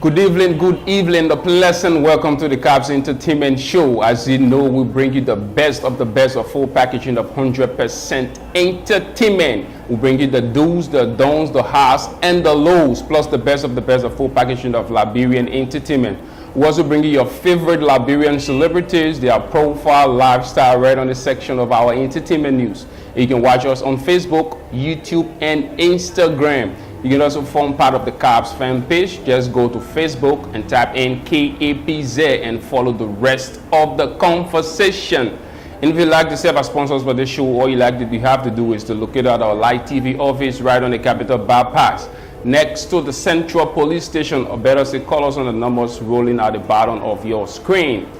Good evening, a pleasant welcome to the KAPZ Entertainment Show. As you know, we bring you the best of full packaging of 100% entertainment. We bring you the do's, the don'ts, the highs, and the lows, plus the best of full packaging of Liberian entertainment. We also bring you your favorite Liberian celebrities, their profile, lifestyle, right on the section of our entertainment news. You can watch us on Facebook, YouTube, and Instagram. You can also form part of the KAPZ fan page. Just go to Facebook and type in KAPZ and follow the rest of the conversation. And if you'd like to serve as sponsors for this show, all you have to do is to locate out our Light TV office right on the Capital Bypass, next to the Central Police Station, or better say, call us on the numbers rolling at the bottom of your screen.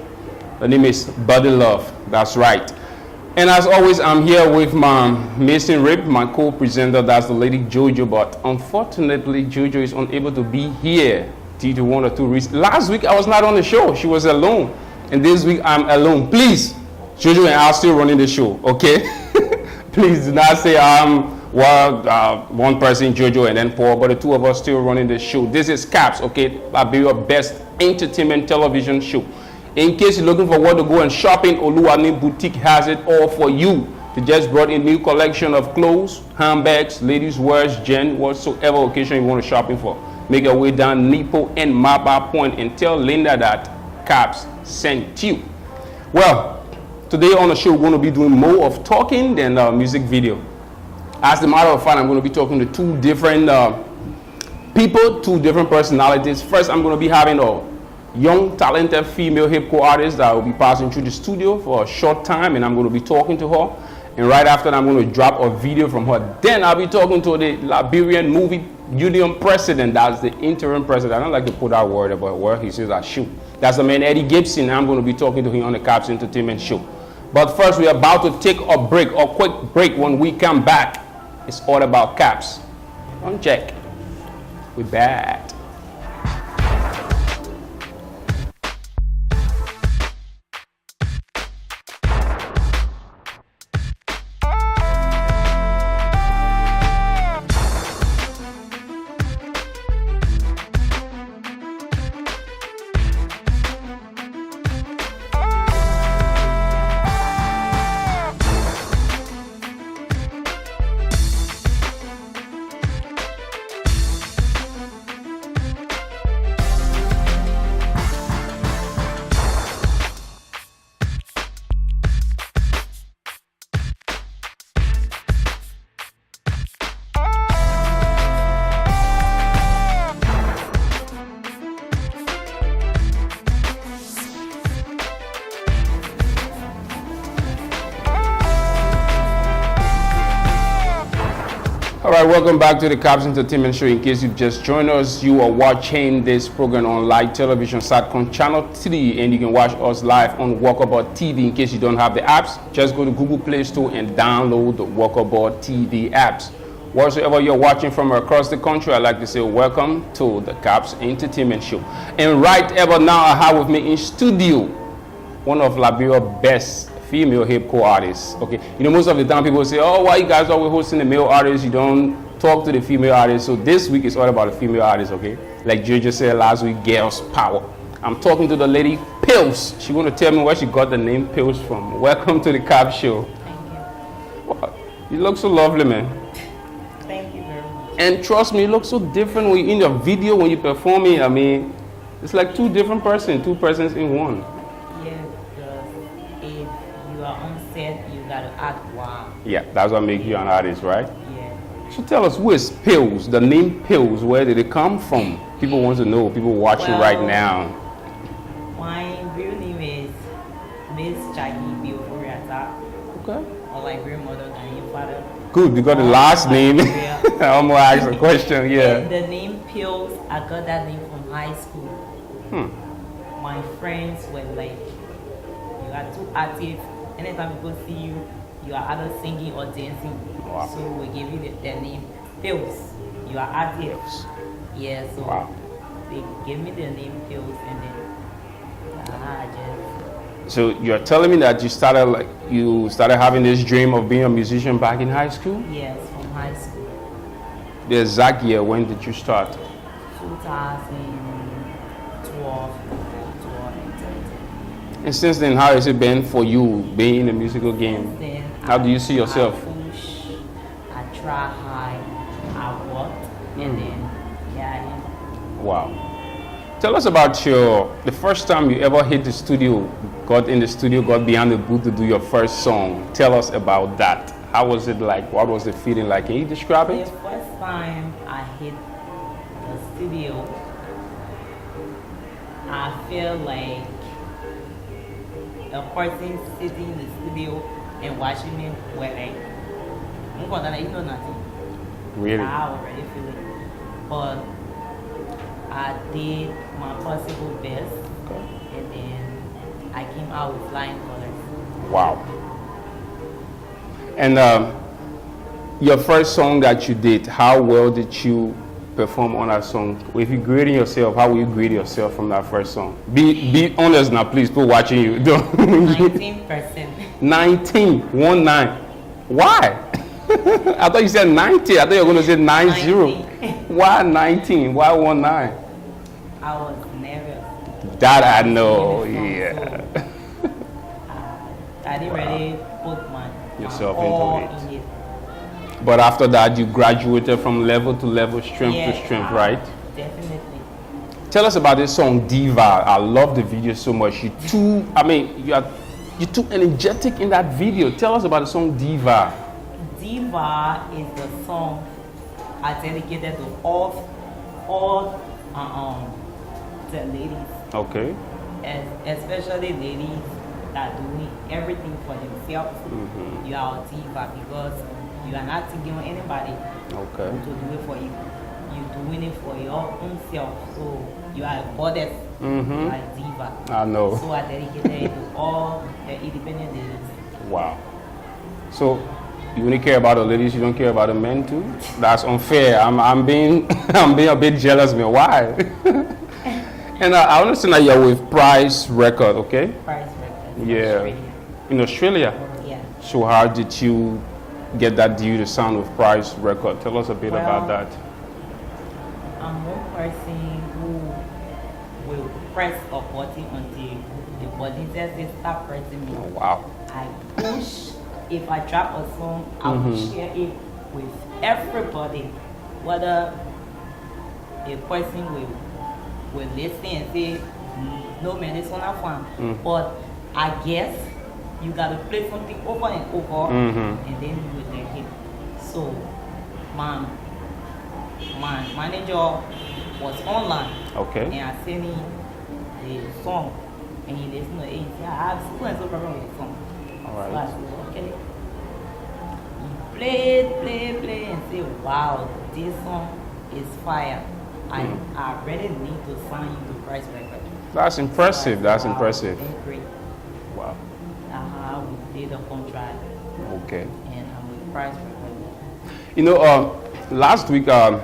The name is Buddy Love. That's right. And as always, I'm here with my Mason Rip, my co-presenter, that's the lady Jojo, but unfortunately, Jojo is unable to be here due to one or two reasons. Last week, I was not on the show. She was alone. And this week, I'm alone. Please, Jojo and I are still running the show, okay? Please do not say one person, Jojo, and then Paul, but the two of us still running the show. This is KAPZ, okay? Liberia's best entertainment television show. In case you're looking for what to go and shopping, Oluwani Boutique has it all for you. They just brought in new collection of clothes, handbags, ladies' wears, gen, whatsoever occasion you want to shopping for. Make your way down Nipo and Maba Point and tell Linda that KAPZ sent you. Well, today on the show, we're going to be doing more of talking than music video. As a matter of fact, I'm going to be talking to two different people, two different personalities. First, I'm going to be having a young, talented female hip-hop artist that will be passing through the studio for a short time, and I'm going to be talking to her. And right after that, I'm going to drop a video from her. Then I'll be talking to the Liberian Movie Union president. That's the interim president. I don't like to put that word about where he says I shoot. That's the man Eddie Gibson. I'm going to be talking to him on the KAPZ Entertainment Show. But first, we're about to take a break, a quick break. When we come back, it's all about KAPZ. On check. We're back. All right, welcome back to the KAPZ Entertainment Show. In case you've just joined us, you are watching this program on Light Television, Satcom Channel 3, and you can watch us live on Walkabout TV. In case you don't have the apps, just go to Google Play Store and download the Walkabout TV apps. Wherever you're watching from across the country, I'd like to say welcome to the KAPZ Entertainment Show. And right about now, I have with me in studio one of Liberia's best female hip-hop artists. Okay, you know, most of the time people say, oh, why you guys always hosting the male artists, you don't talk to the female artists. So this week is all about the female artists, okay? Like Jojo said last week, girls power. I'm talking to the lady Pillz. She's going to tell me where she got the name Pillz from. Welcome to the KAPZ Show. Thank you. Wow, you look so lovely, man. Thank you very much. And trust me, you look so different when you in your video, when you're performing. I mean, it's like two persons in one. You gotta act wow. Yeah, that's what makes you an artist, right? Yeah. So tell us, who is Pillz? The name Pillz, where did it come from? People want to know, people watching right now. My real name is Miss Chagi Bioforiata. Okay. Or like grandmother than your father. Good, you got the last name. I'm gonna ask a question, yeah. And the name Pillz, I got that name from high school. My friends were like, you are too active. Anytime people see you, you are either singing or dancing. Wow. So we give you the name Pillz. You are active. Yeah, so wow. They gave me the name Pillz, and then I just. So you're telling me that you started having this dream of being a musician back in high school? Yes, from high school. The exact year, when did you start? 2012 and 13. And since then, how has it been for you being in the musical game? Since then, How do you see yourself? I push, I try hard, I work, and then yeah, I am. Wow. Tell us about the first time you ever hit the studio, got in the studio, got behind the booth to do your first song. Tell us about that. How was it like? What was the feeling like? Can you describe The it? first time I hit the studio, I feel like a person sitting in the studio and watching me were like, you know nothing. Really? I already feel it. But I did my possible best, Okay. and then I came out with flying colors. Wow. And your first song that you did, how well did you perform on that song? If you're grading yourself, how will you grade yourself from that first song? Be honest now, please. People watching you. 19%. 19. Why? I thought you said 90. I thought you were going to say 90. 90. Why 19? Why 19? I was nervous. That I know. Singing the Yeah. song, so, I didn't really put Yourself my all into it. in it. But after that, you graduated from level to level, strength to strength, right? Definitely. Tell us about this song Diva. I love the video so much. You're too energetic in that video. Tell us about the song Diva. Diva is the song I dedicated to all the ladies, Okay. especially ladies that are doing everything for themselves. You are a diva because you are not thinking of anybody Okay. to do it for you. You're doing it for your own self. So you are a goddess. You are a diva. I know. So I dedicated it to all the independent ladies. Wow. So you only care about the ladies, you don't care about the men too? That's unfair. I'm being I'm being a bit jealous, man. Why? And I understand that you're with Price Record, okay? Price records. Yeah. Australia. In Australia. Yeah. So how did you get that deal to sound with Price Record? Tell us a bit about Well, that. I'm one person who will press a button until the button says they stop pressing me. Oh, wow. I push. If I drop a song, I will share it with everybody. Whether a person will listen and say, no man, this one not fun. But I guess you gotta play something over and over, and then you will let it. So my manager was online, Okay. and I sent him the song, and he listened to it. He said, I have so and so problem with the song. All So I right. said, okay. He play, and say, wow, this song is fire. I really need to sign you to Price Record. That's impressive. So I That's said, wow, impressive. then great. Wow. We did a contract, Okay. and I'm with Price Record. You know, last week I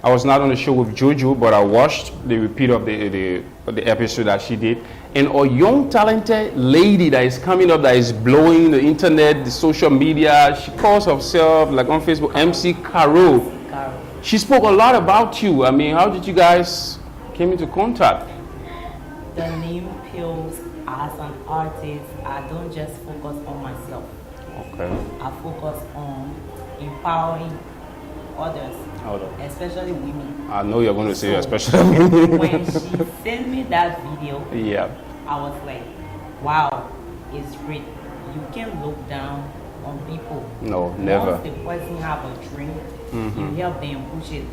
was not on the show with Jojo, but I watched the repeat of the episode that she did. And a young talented lady that is coming up that is blowing the internet, the social media. She calls herself, like on Facebook, MC Caro. Carol. She spoke a lot about you. I mean, how did you guys came into contact? The name Pillz, as an artist, I don't just focus on myself. Okay. I focus on empowering others, especially women. I know you're going to say So, especially. When she sent me that video, Yeah. I was like, wow, it's great. You can look down on people. No, never. Once the person have a dream, you help them push it.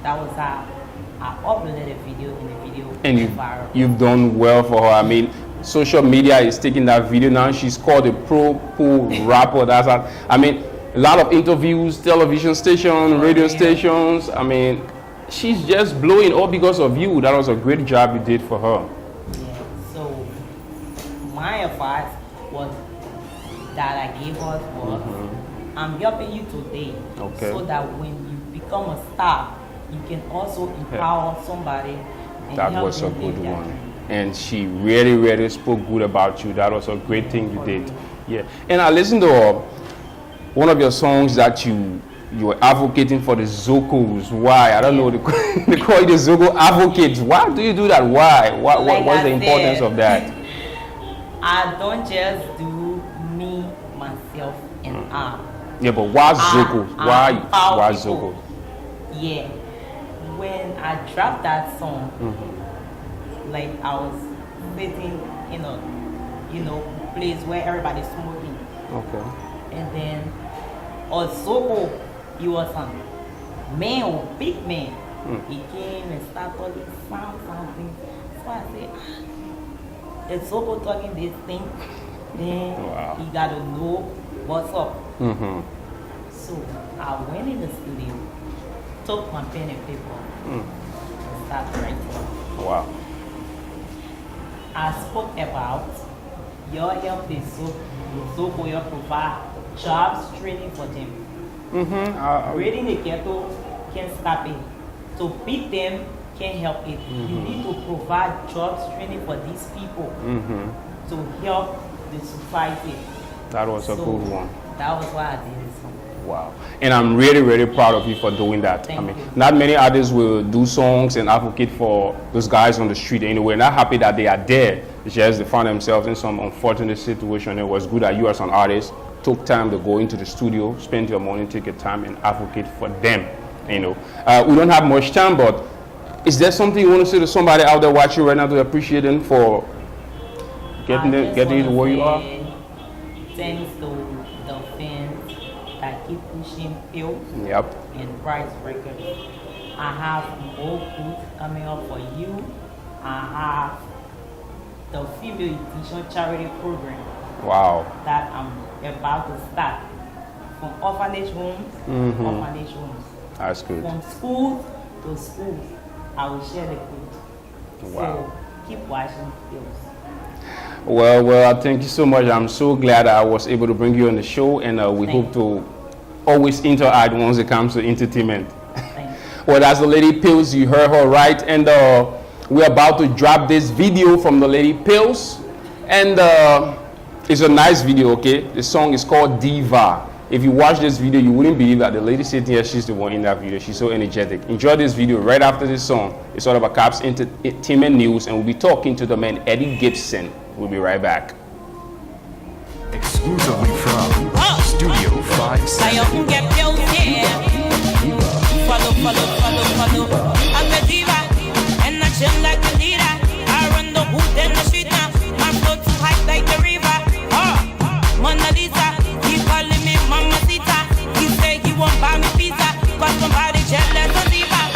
That was how I uploaded a video, and the video And went viral. you've done well for her. I mean, social media is taking that video now. She's called a pro pool rapper. That's how, I mean, a lot of interviews, television stations, radio stations. I mean, she's just blowing all because of you. That was a great job you did for her. Yeah. So my advice was that I gave us was, I'm helping you today, Okay. so that when you become a star, you can also empower somebody. And That help was a them live good their one. dream. And she really, really spoke good about you. That was a great thing you did. Yeah. And I listened to one of your songs that you you were advocating for the Zocos. Why? I don't know. They call you the Zoco advocates. Why do you do that? Why? What's the importance of that? I don't just do me, myself, and I. Yeah, but why Zocos? Why Zocos? Yeah. When I dropped that song, like I was sitting in a place where everybody's smoking. Okay. And then Zoco, he was a man, big man. He came and started something. So I said, is Zoco talking this thing? Then he got to know what's up. So I went in the studio, took my pen and paper, and started writing. Wow. I spoke about your help is Zoco, you provide jobs training for them. Reading the ghetto can stop it. To beat them can't help it. You need to provide jobs training for these people to help the society. That was a good one. That was why I did this song. Wow. And I'm really, really proud of you for doing that. Thank you. Not many artists will do songs and advocate for those guys on the street anyway. Not happy that they are there. It's just they found themselves in some unfortunate situation. It was good that you as an artist took time to go into the studio, spend your money, take your time and advocate for them. We don't have much time, but is there something you want to say to somebody out there watching right now to appreciate them for getting you to where you are? Thanks to the fans that keep pushing Pillz and Price Records. I have more good coming up for you. I have the female edition charity program. Wow. That I'm about to start. From orphanage homes, orphanage homes. That's good. From schools to schools, I will share the good. Wow. So keep watching Pillz. Well, thank you so much. I'm so glad I was able to bring you on the show, and we hope to always interact once it comes to entertainment. Well, that's the lady Pillz. You heard her right, and we're about to drop this video from the lady Pillz, and it's a nice video. Okay, the song is called Diva. If you watch this video, you wouldn't believe that the lady sitting here, she's the one in that video. She's so energetic. Enjoy this video right after this song. It's all about KAPZ Entertainment News, and we'll be talking to the man Eddie Gibson. We'll be right back. Exclusively from Studio 57. Follow. I'm a diva, and I chill like a leader. I run the hood in the street now. My flow too high like the river. Mona Lisa, he calling me Mamacita. He say he won't buy me pizza, but somebody jealous of diva.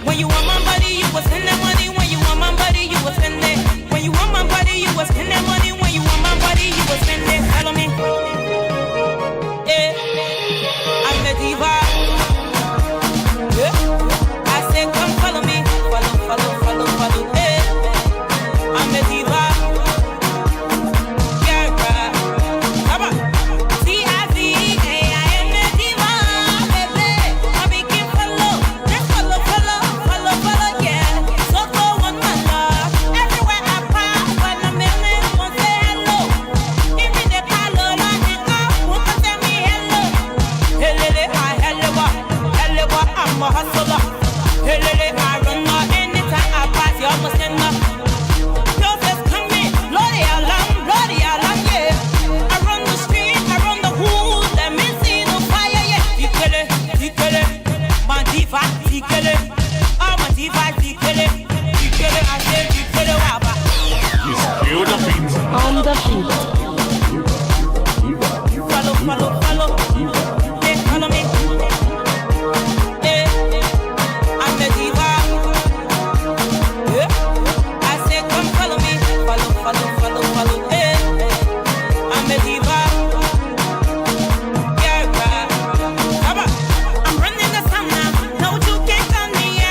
When you want my body, you was spend that money. When you want my body, you was spend it. When you want my body, you was spend that money. When you want my body, you was spend it. Follow me. I'm a diva. I say come follow me. Follow. I'm a diva. I'm running the sun now. No, you can't tell me.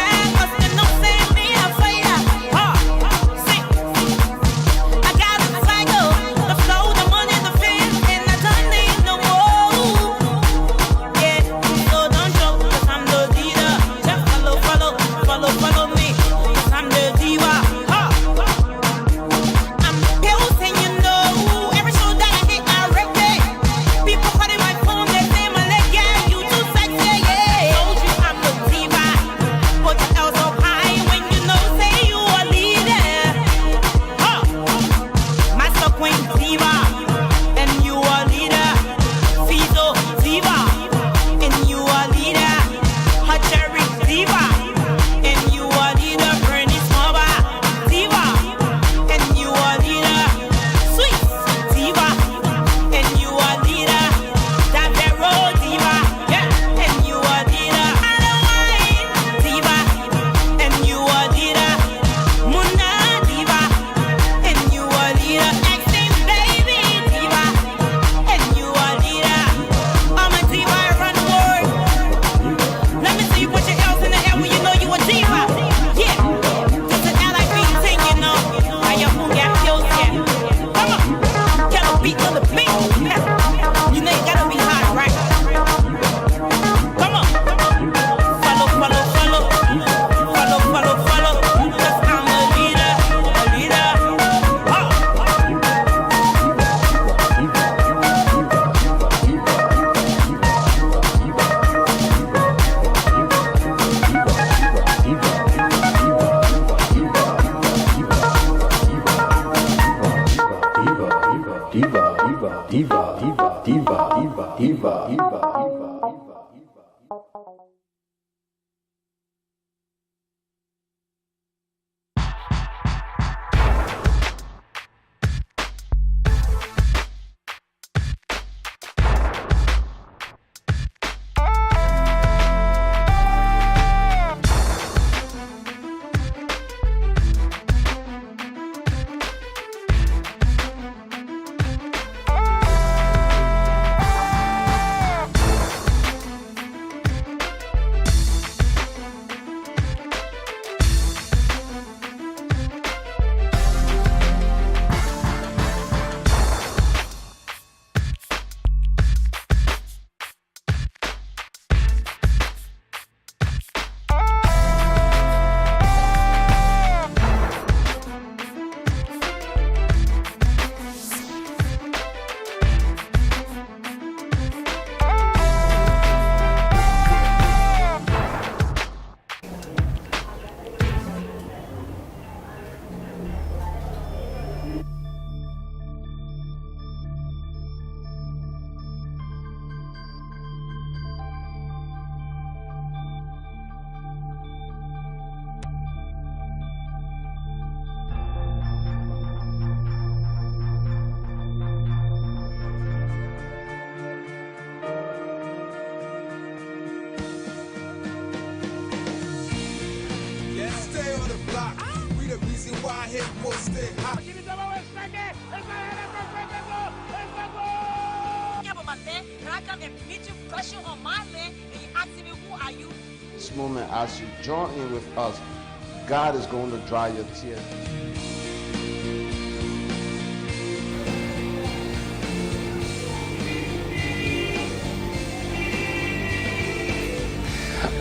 This moment, as you join in with us, God is going to dry your tears.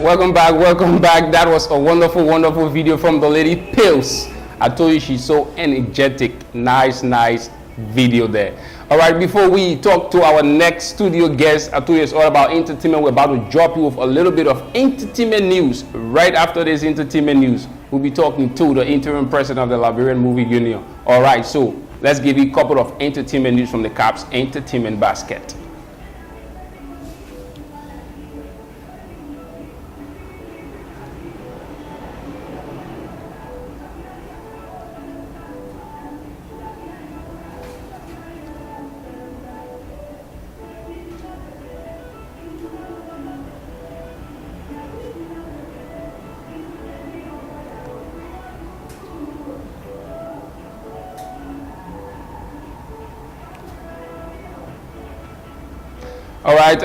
Welcome back. That was a wonderful video from the lady Pillz. I told you she's so energetic. Nice video there. All right, before we talk to our next studio guest, I told you it's all about entertainment. We're about to drop you with a little bit of entertainment news. Right after this entertainment news, we'll be talking to the interim president of the Liberian Movie Union. All right, so let's give you a couple of entertainment news from the KAPZ Entertainment Basket. All right,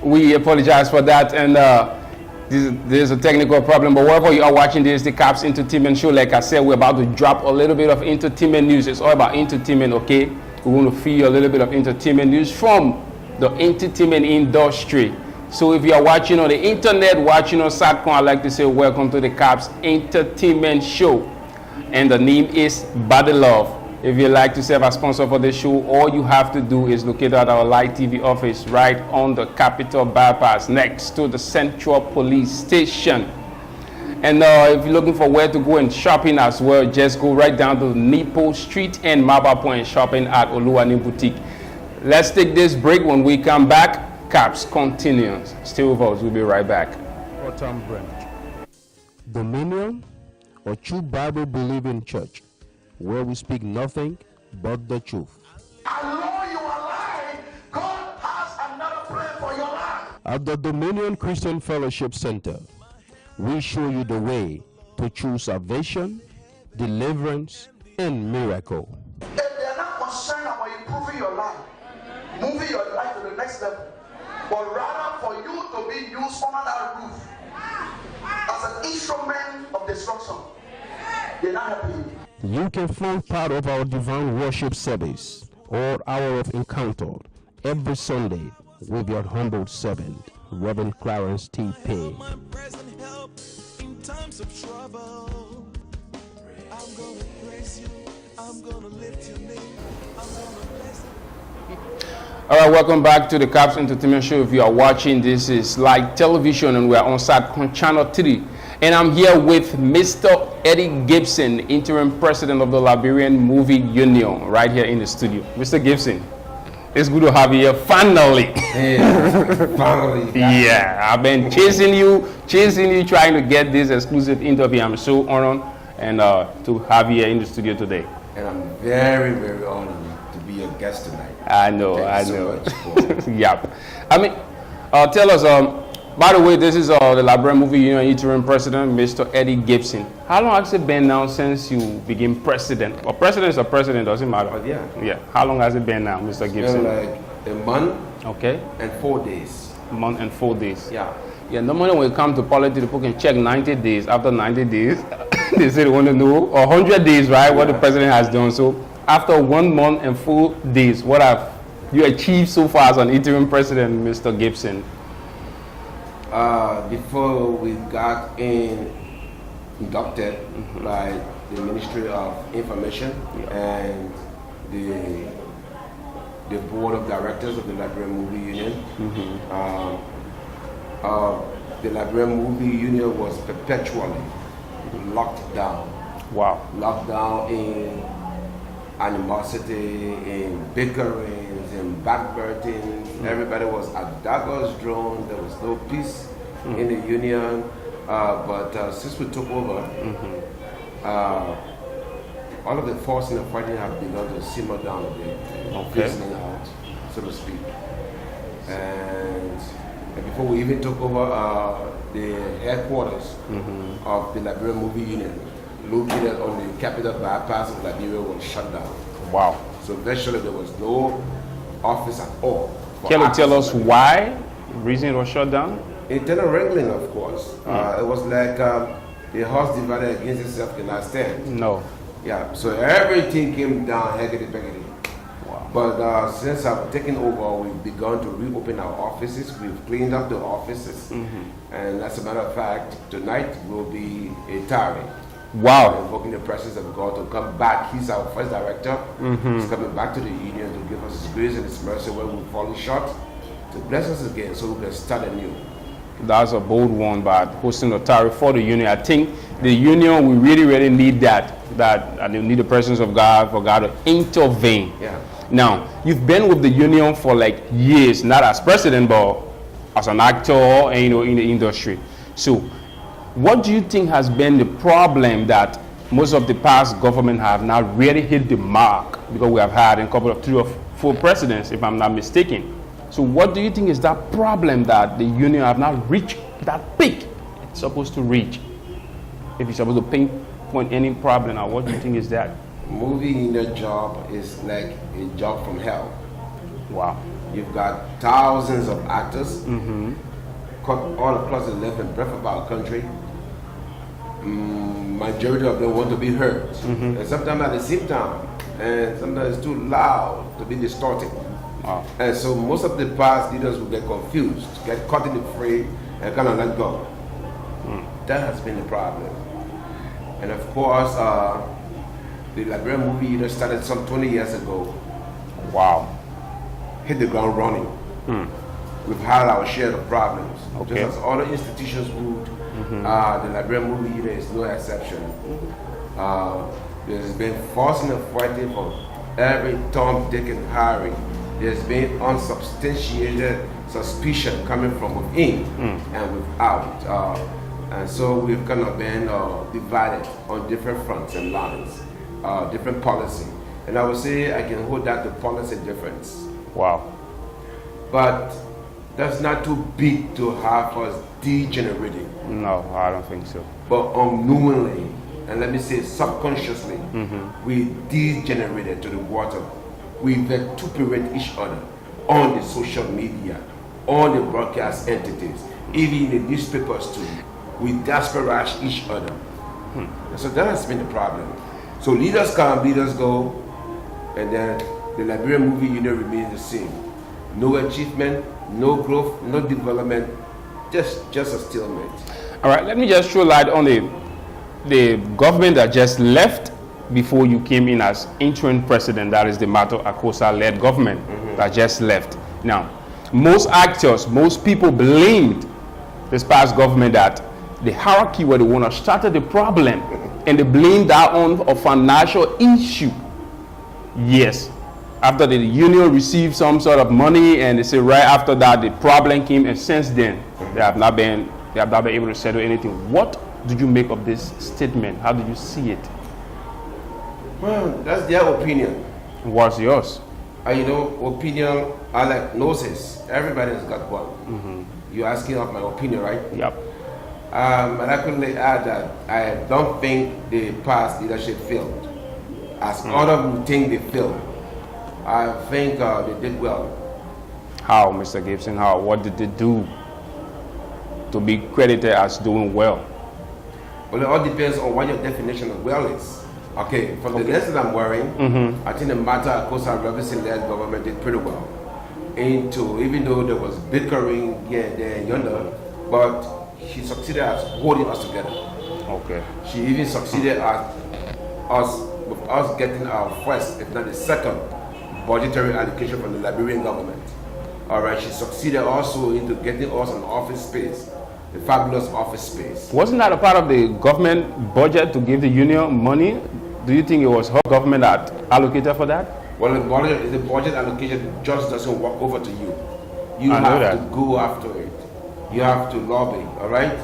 we apologize for that, and there's a technical problem, but wherever you are watching this, the KAPZ Entertainment Show, like I said, we're about to drop a little bit of entertainment news. It's all about entertainment, okay? We want to feed you a little bit of entertainment news from the entertainment industry. So if you are watching on the internet, watching on Satcom, I'd like to say welcome to the KAPZ Entertainment Show, and the name is Body Love. If you'd like to serve as sponsor for the show, all you have to do is locate at our Light TV office right on the Capitol Bypass next to the Central Police Station. And if you're looking for where to go and shopping as well, just go right down to Nipo Street and Maba Point shopping at Oluwani Boutique. Let's take this break. When we come back, KAPZ continues. Stay with us. We'll be right back. Autumn branch. Dominion, or true Bible believing church, where we speak nothing but the truth. Although you are alive, God has another plan for your life. At the Dominion Christian Fellowship Center, we show you the way to true salvation, deliverance, and miracle. If they are not concerned about improving your life, moving your life to the next level, but rather for you to be used under that roof as an instrument of destruction, they're not happy. You can find part of our divine worship service or hour of encounter every Sunday with your humble servant, Reverend Clarence T. P. All right, welcome back to the KAPZ Entertainment Show. If you are watching, this is Light Television, and we are on Satcom Channel 3. And I'm here with Mr. Eddie Gibson, interim president of the Liberian Movie Union, right here in the studio. Mr. Gibson, It's good to have you here finally. Finally. Yeah, I've been chasing you, trying to get this exclusive interview. I'm so honored and to have you here in the studio today. And I'm very, very honored to be your guest tonight. I know, Thank you so much for- Yep. I mean, tell us, by the way, this is the Librarian Movie Union interim president, Mr. Eddie Gibson. How long has it been now since you became president? Or president is a president, doesn't matter. Yeah. Yeah. How long has it been now, Mr. It's been Gibson? like a month Okay. and 4 days. A month and 4 days. Yeah. Yeah, normally when it comes to politics, people can check 90 days. After 90 days, they say they want to know, or 100 days, right, what the president has done. So after 1 month and 4 days, what have you achieved so far as an interim president, Mr. Gibson? Before we got inducted by the Ministry of Information and the board of directors of the Librarian Movie Union, the Librarian Movie Union was perpetually locked down. Wow. Locked down in animosity, in bickerings, in backbitings. Everybody was at daggers drawn. There was no peace in the union. But since we took over, all of the forcing and fighting have begun to simmer down a bit, fizzling out, so to speak. And before we even took over, the headquarters of the Liberian Movie Union, located on the capital bypass of Liberia, was shut down. Wow. So virtually there was no office at all. Can you tell us why the reason it was shut down? Internal wrangling, of course. It was like a horse divided against itself cannot stand. No. Yeah, so everything came down, heggedy-beggedy. Wow. But since I've taken over, we've begun to reopen our offices. We've cleaned up the offices. And as a matter of fact, tonight will be a tarry. Wow. Invoking the presence of God to come back. He's our first director. He's coming back to the union to give us his grace and his mercy when we've fallen short, to bless us again so we can start anew. That's a bold one, but hosting a tariff for the union. I think the union, we really need that and they need the presence of God for God to intervene. Yeah. Now, you've been with the union for like years, not as president, but as an actor and, in the industry. So, what do you think has been the problem that most of the past government have not really hit the mark? Because we have had a couple of 3 or 4 presidents, if I'm not mistaken. So what do you think is that problem that the union have not reached that peak it's supposed to reach? If you're supposed to pinpoint any problem, now what do you think is that? Movie in a job is like a job from hell. Wow. You've got thousands of actors, cut all across the length and breadth of our country. Majority of them want to be heard, and sometimes at the same time, and sometimes it's too loud to be distorted. Wow. And so most of the past leaders will get confused, get caught in the fray, and kind of let go. That has been the problem. And of course, the Liberian Movie Union started some 20 years ago. Wow. Hit the ground running. We've had our share of problems. Okay. Just as other institutions would, the Liberian Movie Union is no exception. There's been forcing and fighting for every Tom, Dick, and Harry. There's been unsubstantiated suspicion coming from within and without. And so we've kind of been divided on different fronts and lines, different policy. And I would say I can hold that to policy difference. Wow. But that's not too big to have us degenerating. No, I don't think so. But unknowingly, and let me say subconsciously, we degenerated to the water. We vituperate each other on the social media, on the broadcast entities, even in the newspapers too. We disparage each other. And so that has been the problem. So leaders come, leaders go, and then the Liberian Movie Union remains the same. No achievement, no growth, no development, just a stalemate. All right, let me just throw light on the government that just left before you came in as interim president. That is the Mato Akosa-led government that just left. Now, most actors, most people blamed this past government that the hierarchy were the one that started the problem, and they blamed that on a financial issue. Yes, after the union received some sort of money, and they say right after that the problem came, and since then they have not been able to settle anything. What did you make of this statement? How did you see it? Well, that's their opinion. What's yours? You know, opinion are like noses. Everybody has got one. You're asking of my opinion, right? Yep. And I could add that I don't think the past leadership failed. As others would think they failed, I think they did well. How, Mr. Gibson? How? What did they do to be credited as doing well? Well, it all depends on what your definition of well is. Okay, from the lessons I'm wearing, I think the matter, of course, our Robinson-led government did pretty well. Even though there was bickering here, there, and yonder, but she succeeded at holding us together. Okay. She even succeeded at us getting our first, if not the second, budgetary allocation from the Liberian government. All right, she succeeded also into getting us an office space, a fabulous office space. Wasn't that a part of the government budget to give the union money? Do you think it was her government that allocated for that? Well, the budget allocation just doesn't walk over to you. You I know have that. to go after it. You have to lobby, all right?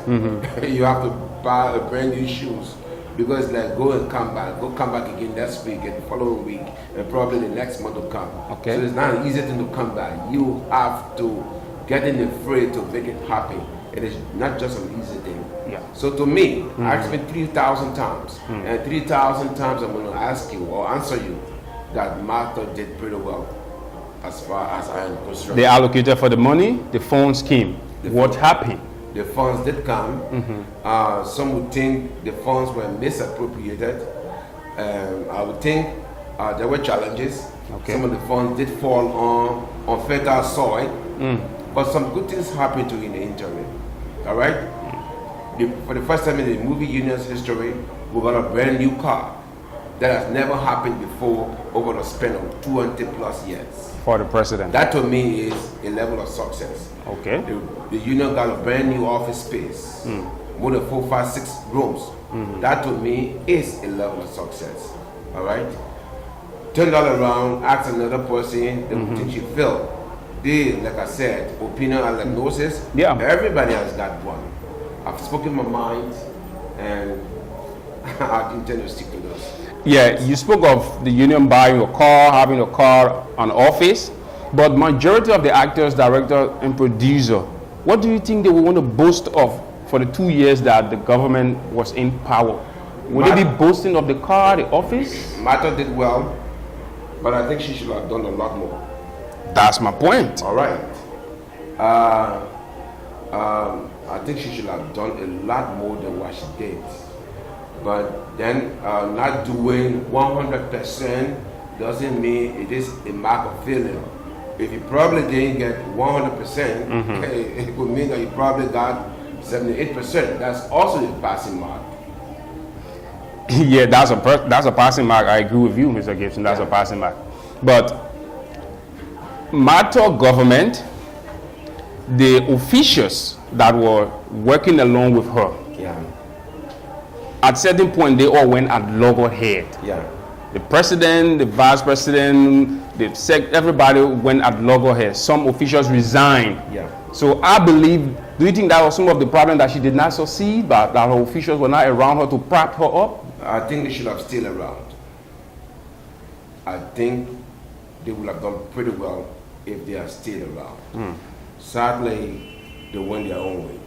You have to buy a brand new shoes. Because like go and come back, again next week and the following week, and probably the next month will come. Okay. So it's not an easy thing to come back. You have to get in the fray to make it happen. It is not just an easy thing. Yeah. So to me, I spent 3,000 times, and 3,000 times I'm going to ask you or answer you that Martha did pretty well, as far as I am concerned. They allocated for the money, the funds came. What happened? The funds did come. Some would think the funds were misappropriated. I would think there were challenges. Okay. Some of the funds did fall on fertile soil, but some good things happened in the interim. All right. For the first time in the movie union's history, we got a brand new car that has never happened before over the span of 20 plus years. For the president. That to me is a level of success. Okay. The union got a brand new office space, more than 4, 5, 6 rooms. That to me is a level of success. All right. Turn that around, ask another person, they would think she failed. Like I said, opinion and diagnosis. Yeah. Everybody has got one. I've spoken my mind, and I intend to stick to those. Yeah, you spoke of the union buying a car, having a car, an office, but majority of the actors, director, and producer, what do you think they will want to boast of for the 2 years that the government was in power? Would they be boasting of the car, the office? Martha did well, but I think she should have done a lot more. That's my point. All right. I think she should have done a lot more than what she did. But then not doing 100% doesn't mean it is a mark of failure. If you probably didn't get 100%, it would mean that you probably got 78%. That's also a passing mark. Yeah, that's a passing mark. I agree with you, Mr. Gibson. That's a passing mark. But matter government, the officials that were working along with her, at certain point they all went at loggerhead. The president, the vice president, everybody went at loggerhead. Some officials resigned. So I believe, do you think that was some of the problem that she did not succeed, but that her officials were not around her to prop her up? I think they should have stayed around. I think they would have done pretty well if they had stayed around. Sadly, they went their own ways,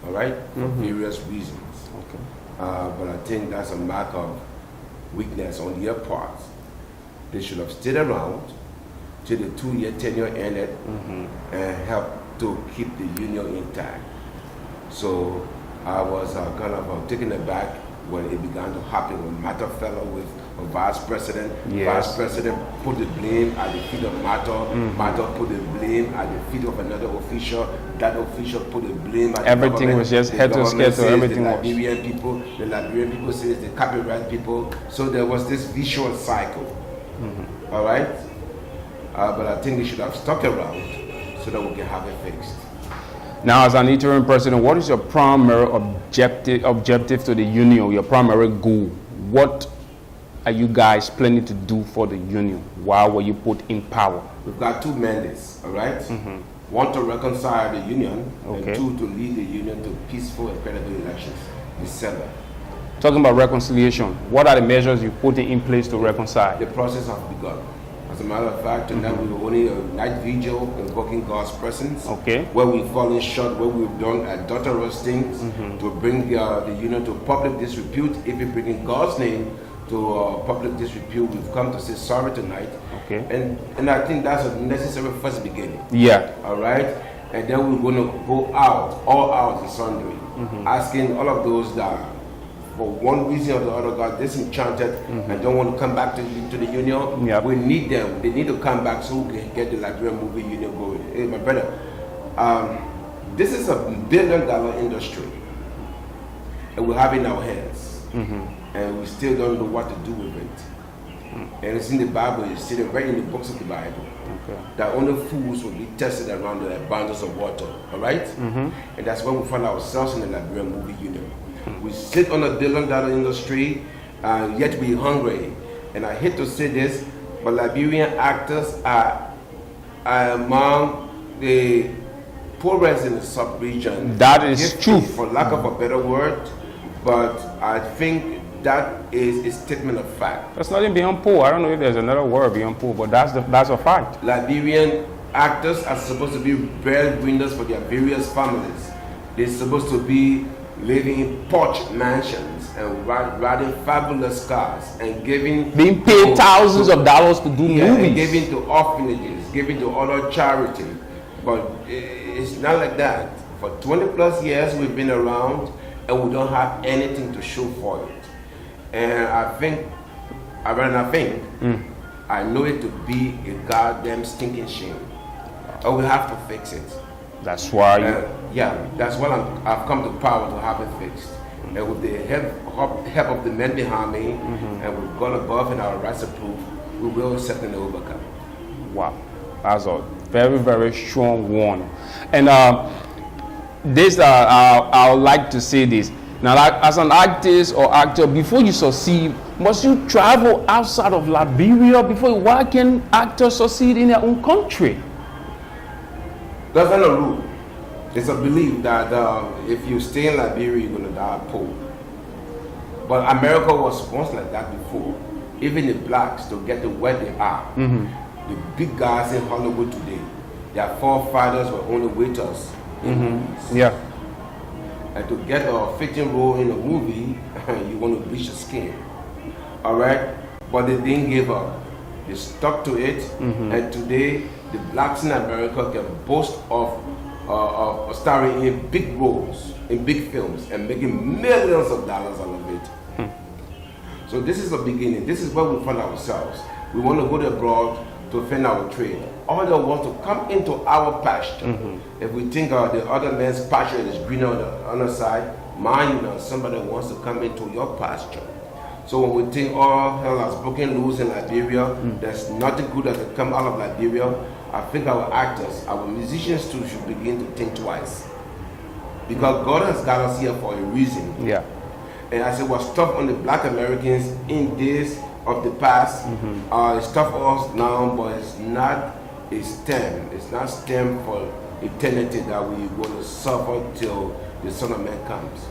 all right, for various reasons. But I think that's a mark of weakness on their part. They should have stayed around till the 2-year tenure ended and helped to keep the union intact. So I was kind of taken aback when it began to happen, when Martha fell out with a vice president. Vice president put the blame at the feet of Martha. Martha put the blame at the feet of another official. That official put the blame at everything the was just the head to government. scale, so everything the was. Liberian people, the Liberian people says the copyright people. So there was this visual cycle. All right? But I think they should have stuck around so that we can have it fixed. Now, as an interim president, what is your primary objective to the union, your primary goal? What are you guys planning to do for the union while were you put in power? We've got two mandates, all right? One to reconcile the union, Okay. and two to lead the union to peaceful and credible elections. December. Talking about reconciliation, what are the measures you putting in place to reconcile? The process has begun. As a matter of fact, tonight we were only a night vigil invoking God's presence. Okay. Where we've fallen short, where we've done adulterous things to bring the union to public disrepute. If we bring in God's name to public disrepute, we've come to say sorry tonight. Okay. And I think that's a necessary first beginning. Yeah. All right. And then we're going to go out, all out in Sunday, asking all of those that, for one reason or the other, got disenchanted and don't want to come back to the union. Yep. We need them. They need to come back so we can get the Liberian movie union going. Hey, my brother, this is a $1 billion industry, and we have it in our hands, and we still don't know what to do with it. And it's in the Bible. It's still right in the books of the Bible. Okay. That only fools will be tested around the abundance of water. All right? And that's when we find ourselves in the Liberian movie union. We sit on a $1 billion industry, yet we're hungry. And I hate to say this, but Liberian actors are among the poorest in the sub-region. That is Gifted, true. for lack of a better word, but I think that is a statement of fact. That's not even beyond poor. I don't know if there's another word beyond poor, but that's a fact. Liberian actors are supposed to be breadwinners for their various families. They're supposed to be living in porch mansions and riding fabulous cars and Being paid thousands of dollars to do and movies. giving to orphanages, giving to other charity. But it's not like that. For 20 plus years we've been around and we don't have anything to show for it. And I know it to be a goddamn stinking shame. And we have to fix it. That's why That's why I've come to power to have it fixed. And with the help of the men behind me, and we've gone above and our rights approved, we will certainly overcome. Wow, that's a very, very strong one. And I would like to say this. Now, like, as an artist or actor, before you succeed, must you travel outside of Liberia before? Why can actors succeed in their own country? That's not a rule. It's a belief that if you stay in Liberia, you're going to die poor. But America was once like that before. Even the blacks, to get to where they are, the big guys in Hollywood today, their forefathers were only waiters in movies. Yeah. And to get a fitting role in a movie, you want to bleach your skin. All right? But they didn't give up. They stuck to it. And today, the blacks in America can boast of starring in big roles, in big films, and making millions of dollars out of it. So this is the beginning. This is where we find ourselves. We want to go abroad to fend our trade. Others want to come into our pasture. If we think the other man's pasture is greener on the other side, mine, somebody wants to come into your pasture. So when we think all hell has broken loose in Liberia, there's nothing good that can come out of Liberia, I think our actors, our musicians too, should begin to think twice. Because God has got us here for a reason. Yeah. And as it was tough on the black Americans in days of the past, it's tough for us now, but it's not a stem. It's not stem for eternity that we want to suffer till the Son of Man comes.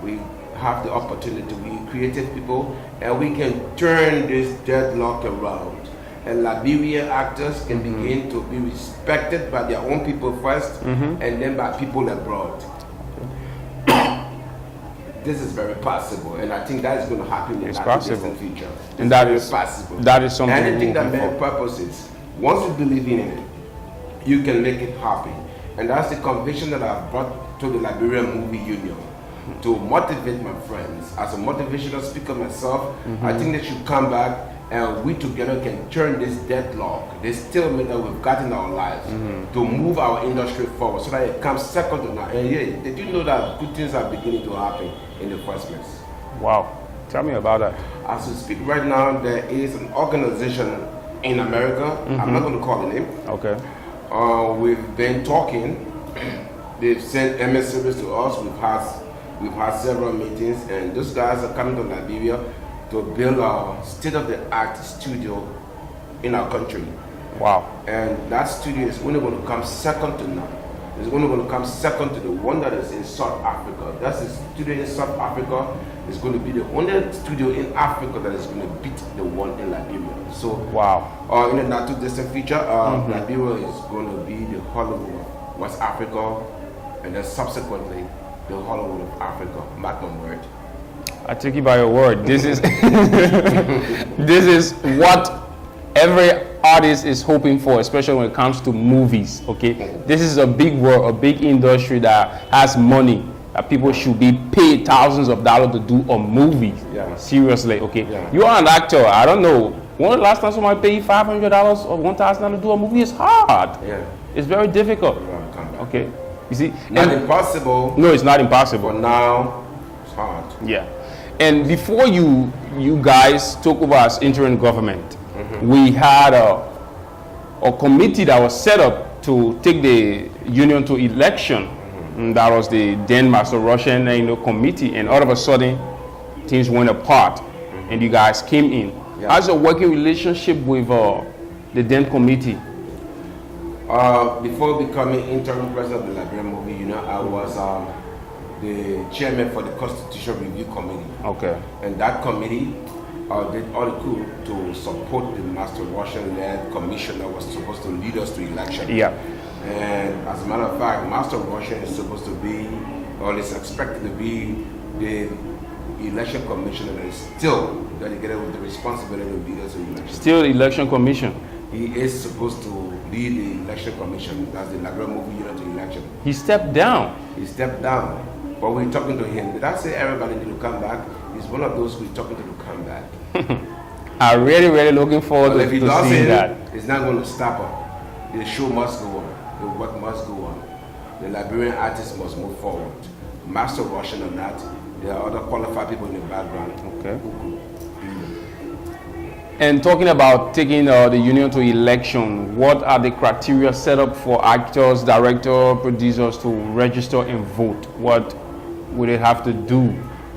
We have the opportunity. We creative people, and we can turn this deadlock around. And Liberian actors can begin to be respected by their own people first, and then by people abroad. This is very possible, and I think that is going to happen in the distant future. And that very is possible. That is something. Anything that man purposes, once you believe in it, you can make it happen. And that's the conviction that I've brought to the Liberian Movie Union, to motivate my friends. As a motivational speaker myself, I think they should come back and we together can turn this deadlock, this stalemate that we've got in our lives, to move our industry forward so that it comes second to none. And yeah, did you know that good things are beginning to happen in the first place? Wow. Tell me about that. As we speak right now, there is an organization in America. I'm not going to call the name. Okay. We've been talking. They've sent emissaries to us. We've had several meetings, and those guys are coming to Liberia. to build a state-of-the-art studio in our country. Wow. And that studio is only going to come second to none. It's only going to come second to the one that is in South Africa. That's the studio in South Africa. It's going to be the only studio in Africa that is going to beat the one in Liberia. So, wow. In the not too distant future, Liberia is going to be the Hollywood of West Africa, and then subsequently the Hollywood of Africa. Mark my word. I take you by your word. This is this is what every artist is hoping for, especially when it comes to movies. Okay, this is a big world, a big industry that has money, that people should be paid thousands of dollars to do a movie. Yeah. Seriously. Okay, Yeah. You are an actor. I don't know. When the last time somebody paid $500 or $1,000 to do a movie is hard. Yeah. It's very difficult. Okay, you see. Not impossible. No, it's not impossible. But now it's hard. Yeah. And before you guys took over as interim government, we had a committee that was set up to take the union to election. And that was the then Master Russian committee. And all of a sudden, things went apart, and you guys came in. Yeah. How's your working relationship with the then committee? Before becoming interim president of the Liberian Movie Union, I was the chairman for the Constitution Review Committee. Okay. And that committee did all it could to support the Master Russian-led commission that was supposed to lead us to election. Yeah. And as a matter of fact, Master Russian is supposed to be, or is expected to be, the election commissioner that is still dedicated with the responsibility of leaders in election. Still election commission. He is supposed to lead the election commission, that's the Liberian Movie Union to election. He stepped down. He stepped down. But we're talking to him. Did I say everybody need to come back? He's one of those we're talking to come back. I'm really, really looking forward to seeing that. It's not going to stop him. The show must go on. The work must go on. The Liberian artists must move forward. Master Russian or not, there are other qualified people in the background. Okay. And talking about taking the union to election, what are the criteria set up for actors, directors, producers to register and vote? What would they have to do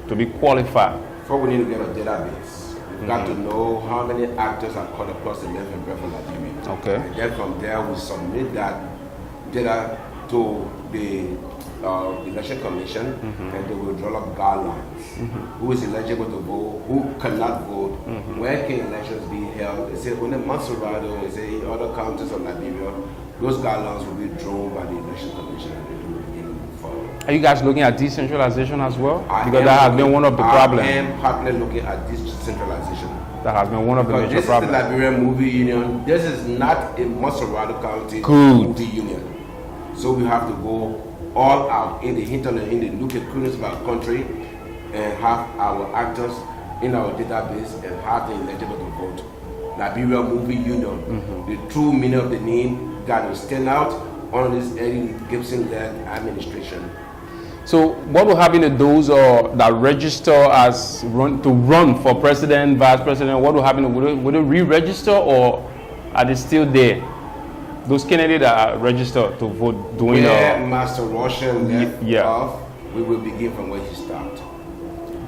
to be qualified? Before we need to get a database. We've got to know how many actors are called across the length and breadth of Liberia. Okay. And then from there, we submit that data to the election commission, and they will draw up guidelines. Who is eligible to vote, who cannot vote, where can elections be held. They say only Monserrado, they say other counties of Liberia, those guidelines will be drawn by the election commission, and they will begin to move forward. Are you guys looking at decentralization as well? Because that has been one of the problems. I am partly looking at decentralization. That has been one of the major problems. This is the Liberian Movie Union. This is not a Monserrado County movie union. So we have to go all out in the hinterland, in the nooks and crannies of our country, and have our actors in our database and have them eligible to vote. Liberia Movie Union, the true meaning of the name, got to stand out under this Eddie Gibson-led administration. So what will happen to those that register as to run for president, vice president? What will happen? Will they re-register, or are they still there? Those candidates that are registered to vote doing Master Russian left off, we will begin from where he stopped.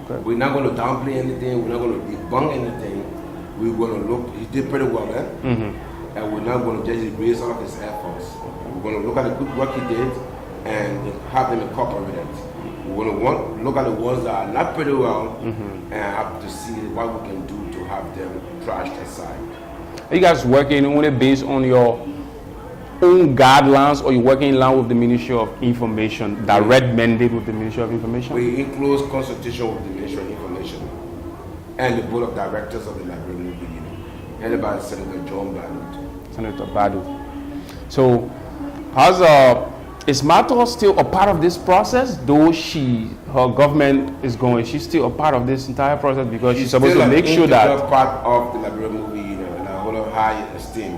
Okay. We're not going to downplay anything. We're not going to debunk anything. We're going to look. He did pretty well, and we're not going to just erase all of his efforts. We're going to look at the good work he did and have them incorporate it. We're going to look at the ones that are not pretty well and have to see what we can do to have them trashed aside. Are you guys working only based on your own guidelines, or you working in line with the Ministry of Information, direct mandate with the Ministry of Information? We in close consultation with the Ministry of Information and the Board of Directors of the Liberian Movie Union, headed by Senator John Badu. Senator Badu. So, is Martha still a part of this process? Though her government is going, she's still a part of this entire process, because she's supposed to make sure that. She's still part of the Liberian Movie Union, and I hold her high esteem.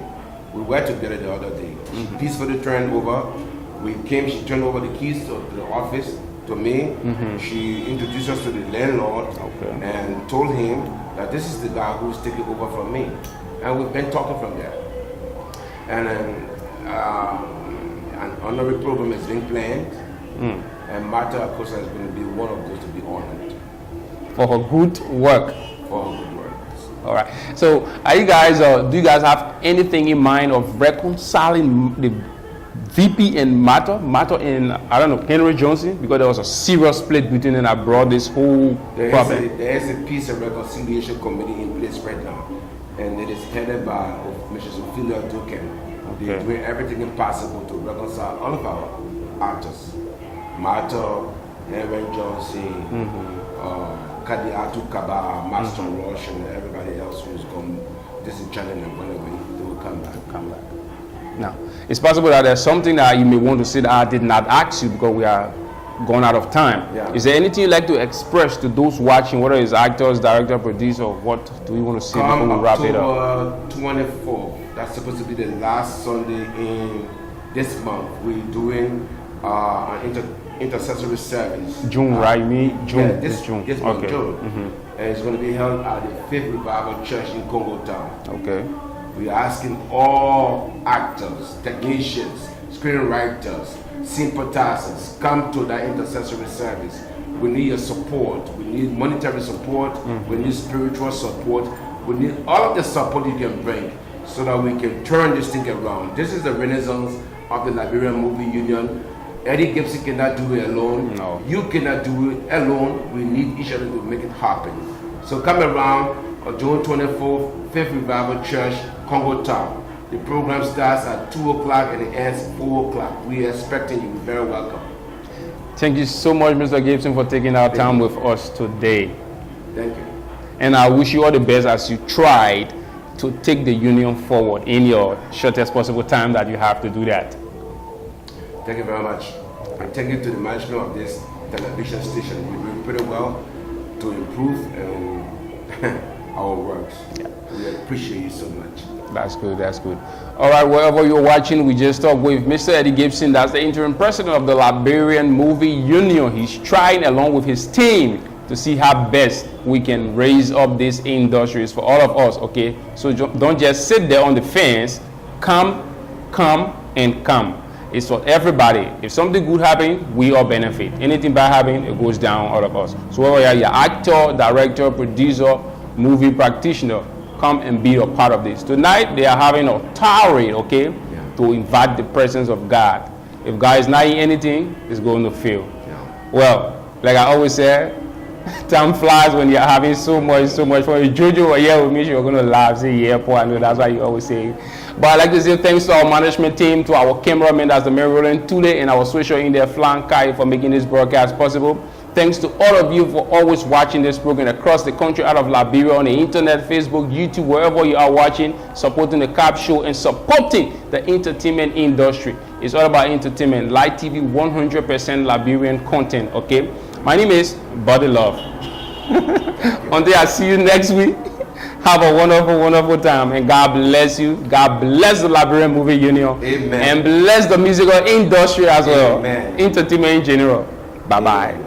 We were together the other day. She peacefully turned over. She turned over the keys to the office to me. She introduced us to the landlord and told him that this is the guy who's taking over from me. And we've been talking from there. And an honorary program is being planned. And Martha Akosa is going to be one of those to be honored. For her good work. For her All right. So, are you guys? Do you guys have anything in mind of reconciling the VP and Matter and I don't know Henry Johnson, because there was a serious split between them that brought this whole problem. There is a peace and reconciliation committee in place right now, and it is headed by Mrs. Ophelia Duken. They're doing everything possible to reconcile all of our actors, Matter, Henry Johnson, Kadiatu Kaba, Master Rush, and everybody else who's gone disenchanted and whenever they will come back. Now, it's possible that there's something that you may want to say that I did not ask you because we are gone out of time. Yeah. Is there anything you'd like to express to those watching, whether it's actors, director, producer, or what do you want to say before we wrap it up? October 24th, that's supposed to be the last Sunday in this month. We're doing an intercessory service. June, right? June. Yeah, this June. This month, June. And it's going to be held at the Faith Revival Church in Congo Town. Okay. We are asking all actors, technicians, screenwriters, sympathizers, come to that intercessory service. We need your support. We need monetary support. We need spiritual support. We need all of the support you can bring so that we can turn this thing around. This is the renaissance of the Liberian Movie Union. Eddie Gibson cannot do it alone. No. You cannot do it alone. We need each other to make it happen. So come around on June 24th, Faith Revival Church, Congo Town. The program starts at 2 o'clock and it ends 4 o'clock. We are expecting you. Very welcome. Thank you so much, Mr. Gibson, for taking our time with us today. Thank you. And I wish you all the best as you tried to take the union forward in your shortest possible time that you have to do that. Thank you very much. And thank you to the management of this television station. You're doing pretty well to improve our works. Yeah. We appreciate you so much. That's good, that's good. All right, wherever you're watching, we just talked with Mr. Eddie Gibson. That's the interim president of the Liberian Movie Union. He's trying, along with his team, to see how best we can raise up these industries for all of us, okay? So don't just sit there on the fence. Come, and come. It's for everybody. If something good happens, we all benefit. Anything bad happens, it goes down all of us. So whether you're an actor, director, producer, movie practitioner, come and be a part of this. Tonight, they are having a tirade, okay, to invite the presence of God. If God is not in anything, it's going to fail. Well, like I always say, time flies when you're having so much fun. If Jojo were here with me, you're going to laugh, say, yeah, poor, I know that's why you always say. But I'd like to say thanks to our management team, to our cameraman, that's the Mary Roland Tule, and our social media Flankai for making this broadcast possible. Thanks to all of you for always watching this program across the country, out of Liberia, on the internet, Facebook, YouTube, wherever you are watching, supporting the KAPZ show and supporting the entertainment industry. It's all about entertainment. Light TV, 100% Liberian content, okay? My name is Buddy Love. Until I see you next week, have a wonderful, wonderful time. And God bless you. God bless the Liberian Movie Union. Amen. And bless the musical industry as well. Amen. Entertainment in general. Bye-bye.